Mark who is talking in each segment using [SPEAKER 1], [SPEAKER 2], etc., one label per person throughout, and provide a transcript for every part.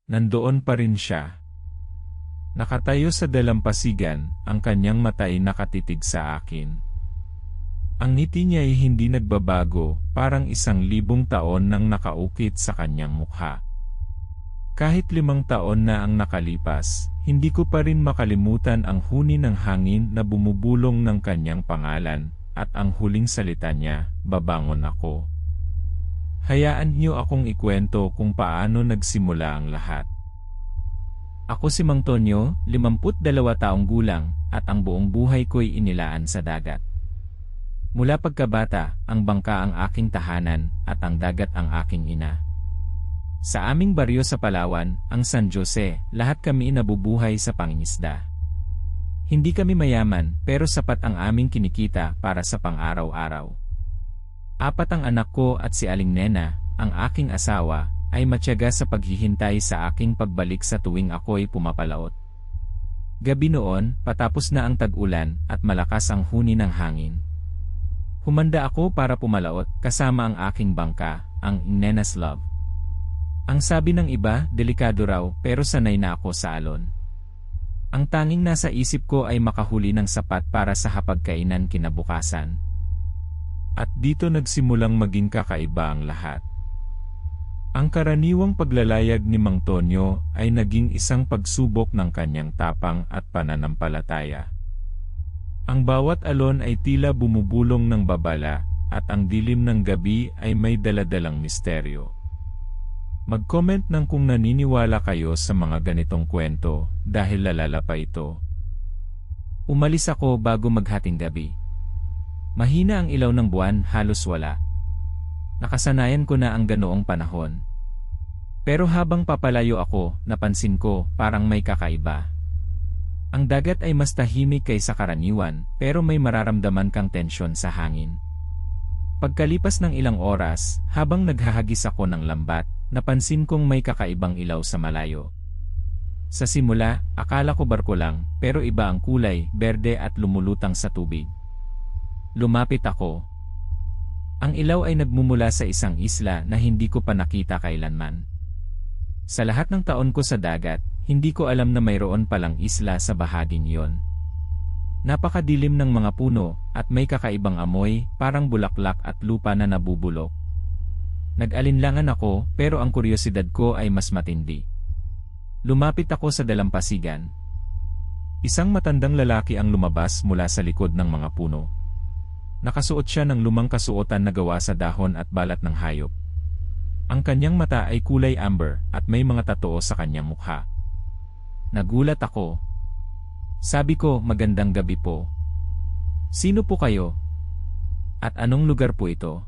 [SPEAKER 1] Nandoon pa rin siya. Nakatayo sa dalampasigan, ang kanyang mata ay nakatitig sa akin. Ang ngiti niya ay hindi nagbabago, parang 1,000 taon nang nakaukit sa kanyang mukha. Kahit 5 taon na ang nakalipas, hindi ko pa rin makalimutan ang huni ng hangin na bumubulong ng kanyang pangalan, at ang huling salita niya, babangon ako. Hayaan niyo akong ikwento kung paano nagsimula ang lahat. Ako si Mang Tonyo, 52 taong gulang, at ang buong buhay ko'y inilaan sa dagat. Mula pagkabata, ang bangka ang aking tahanan, at ang dagat ang aking ina. Sa aming baryo sa Palawan, ang San Jose, lahat kami nabubuhay sa pangingisda. Hindi kami mayaman, pero sapat ang aming kinikita para sa pang-araw-araw. 4 ang anak ko at si Aling Nena, ang aking asawa, ay matyaga sa paghihintay sa aking pagbalik sa tuwing ako'y pumapalaot. Gabi noon, patapos na ang tag-ulan at malakas ang huni ng hangin. Humanda ako para pumalaot kasama ang aking bangka, ang Nena's Love. Ang sabi ng iba, delikado raw, pero sanay na ako sa alon. Ang tanging nasa isip ko ay makahuli ng sapat para sa hapagkainan kinabukasan. At dito nagsimulang maging kakaiba ang lahat. Ang karaniwang paglalayag ni Mang Tonyo ay naging isang pagsubok ng kanyang tapang at pananampalataya. Ang bawat alon ay tila bumubulong ng babala, at ang dilim ng gabi ay may daladalang misteryo. Mag-comment ng kung naniniwala kayo sa mga ganitong kwento, dahil lalala pa ito. Umalis ako bago maghating gabi. Mahina ang ilaw ng buwan, halos wala. Nakasanayan ko na ang ganoong panahon. Pero habang papalayo ako, napansin ko, parang may kakaiba. Ang dagat ay mas tahimik kaysa karaniwan, pero may mararamdaman kang tensyon sa hangin. Pagkalipas ng ilang oras, habang naghahagis ako ng lambat, napansin kong may kakaibang ilaw sa malayo. Sa simula, akala ko barko lang, pero iba ang kulay, berde at lumulutang sa tubig. Lumapit ako. Ang ilaw ay nagmumula sa isang isla na hindi ko pa nakita kailanman. Sa lahat ng taon ko sa dagat, hindi ko alam na mayroon palang isla sa bahaging iyon. Napakadilim ng mga puno, at may kakaibang amoy, parang bulaklak at lupa na nabubulok. Nag-alinlangan ako, pero ang kuryosidad ko ay mas matindi. Lumapit ako sa dalampasigan. Isang matandang lalaki ang lumabas mula sa likod ng mga puno. Nakasuot siya ng lumang kasuotan na gawa sa dahon at balat ng hayop. Ang kanyang mata ay kulay amber at may mga tatoo sa kanyang mukha. Nagulat ako. Sabi ko, magandang gabi po. Sino po kayo? At anong lugar po ito?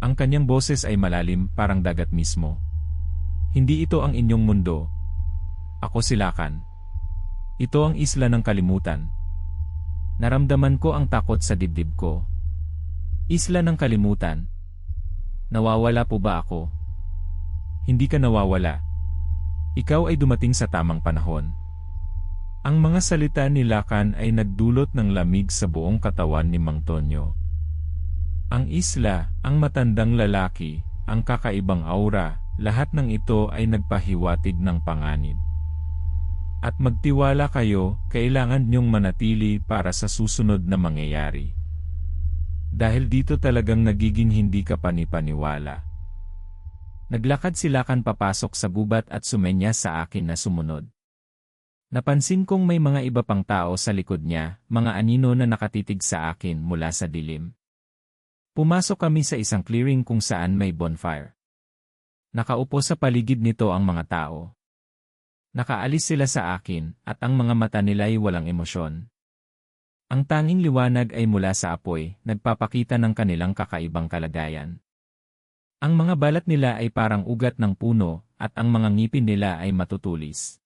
[SPEAKER 1] Ang kanyang boses ay malalim, parang dagat mismo. Hindi ito ang inyong mundo. Ako si Lakan. Ito ang isla ng kalimutan. Naramdaman ko ang takot sa dibdib ko. Isla ng kalimutan. Nawawala po ba ako? Hindi ka nawawala. Ikaw ay dumating sa tamang panahon. Ang mga salita ni Lakan ay nagdulot ng lamig sa buong katawan ni Mang Tonyo. Ang isla, ang matandang lalaki, ang kakaibang aura, lahat ng ito ay nagpahiwatig ng panganib. At magtiwala kayo, kailangan niyong manatili para sa susunod na mangyayari. Dahil dito talagang nagiging hindi ka panipaniwala. Naglakad si Lakan papasok sa gubat at sumenyas sa akin na sumunod. Napansin kong may mga iba pang tao sa likod niya, mga anino na nakatitig sa akin mula sa dilim. Pumasok kami sa isang clearing kung saan may bonfire. Nakaupo sa paligid nito ang mga tao. Nakaalis sila sa akin, at ang mga mata nila ay walang emosyon. Ang tanging liwanag ay mula sa apoy, nagpapakita ng kanilang kakaibang kalagayan. Ang mga balat nila ay parang ugat ng puno, at ang mga ngipin nila ay matutulis.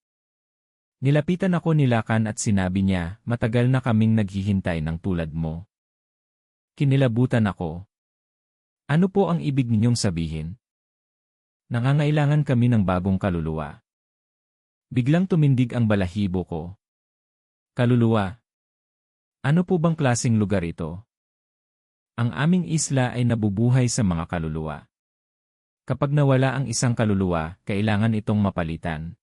[SPEAKER 1] Nilapitan ako ni Lakan at sinabi niya, matagal na kaming naghihintay ng tulad mo. Kinilabutan ako. Ano po ang ibig ninyong sabihin? Nangangailangan kami ng bagong kaluluwa. Biglang tumindig ang balahibo ko. Kaluluwa. Ano po bang klaseng lugar ito? Ang aming isla ay nabubuhay sa mga kaluluwa. Kapag nawala ang isang kaluluwa, kailangan itong mapalitan.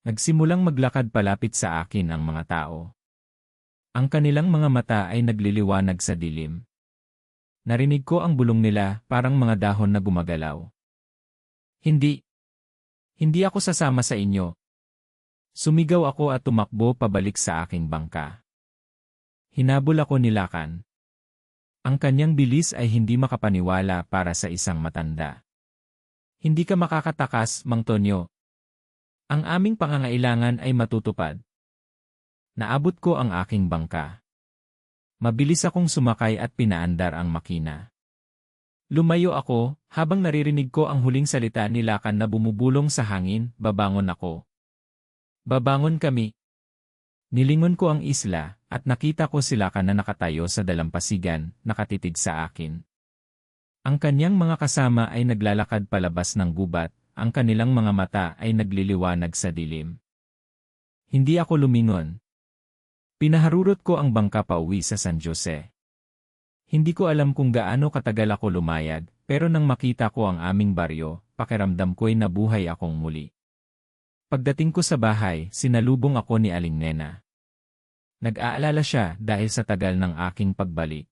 [SPEAKER 1] Nagsimulang maglakad palapit sa akin ang mga tao. Ang kanilang mga mata ay nagliliwanag sa dilim. Narinig ko ang bulong nila, parang mga dahon na gumagalaw. Hindi. Hindi ako sasama sa inyo. Sumigaw ako at tumakbo pabalik sa aking bangka. Hinabol ako ni Lakan. Ang kanyang bilis ay hindi makapaniwala para sa isang matanda. Hindi ka makakatakas, Mang Tonyo. Ang aming pangangailangan ay matutupad. Naabot ko ang aking bangka. Mabilis akong sumakay at pinaandar ang makina. Lumayo ako, habang naririnig ko ang huling salita ni Lakan na bumubulong sa hangin, babangon ako. Babangon kami. Nilingon ko ang isla, at nakita ko si Lakan na nakatayo sa dalampasigan, nakatitig sa akin. Ang kanyang mga kasama ay naglalakad palabas ng gubat, ang kanilang mga mata ay nagliliwanag sa dilim. Hindi ako lumingon. Pinaharurot ko ang bangka pauwi sa San Jose. Hindi ko alam kung gaano katagal ako lumayag, pero nang makita ko ang aming baryo, pakiramdam ko'y nabuhay akong muli. Pagdating ko sa bahay, sinalubong ako ni Aling Nena. Nag-aalala siya dahil sa tagal ng aking pagbalik.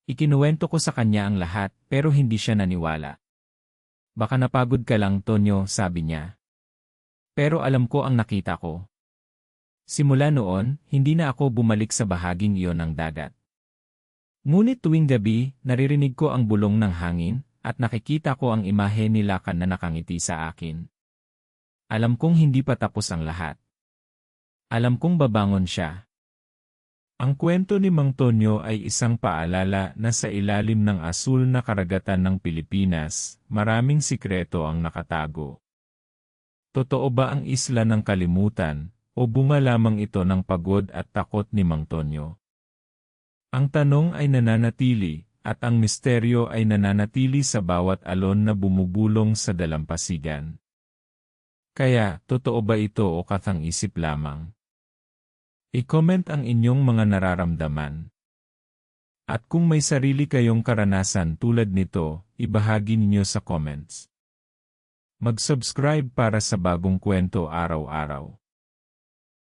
[SPEAKER 1] Ikinuwento ko sa kanya ang lahat, pero hindi siya naniwala. Baka napagod ka lang, Tonyo, sabi niya. Pero alam ko ang nakita ko. Simula noon, hindi na ako bumalik sa bahaging iyon ng dagat. Ngunit tuwing gabi, naririnig ko ang bulong ng hangin, at nakikita ko ang imahe ni Lakan na nakangiti sa akin. Alam kong hindi pa tapos ang lahat. Alam kong babangon siya. Ang kwento ni Mang Tonyo ay isang paalala na sa ilalim ng asul na karagatan ng Pilipinas, maraming sikreto ang nakatago. Totoo ba ang isla ng kalimutan, o bunga lamang ito ng pagod at takot ni Mang Tonyo? Ang tanong ay nananatili, at ang misteryo ay nananatili sa bawat alon na bumubulong sa dalampasigan. Kaya, totoo ba ito o kathang-isip lamang? I-comment ang inyong mga nararamdaman. At kung may sarili kayong karanasan tulad nito, ibahagi ninyo sa comments. Mag-subscribe para sa bagong kwento araw-araw.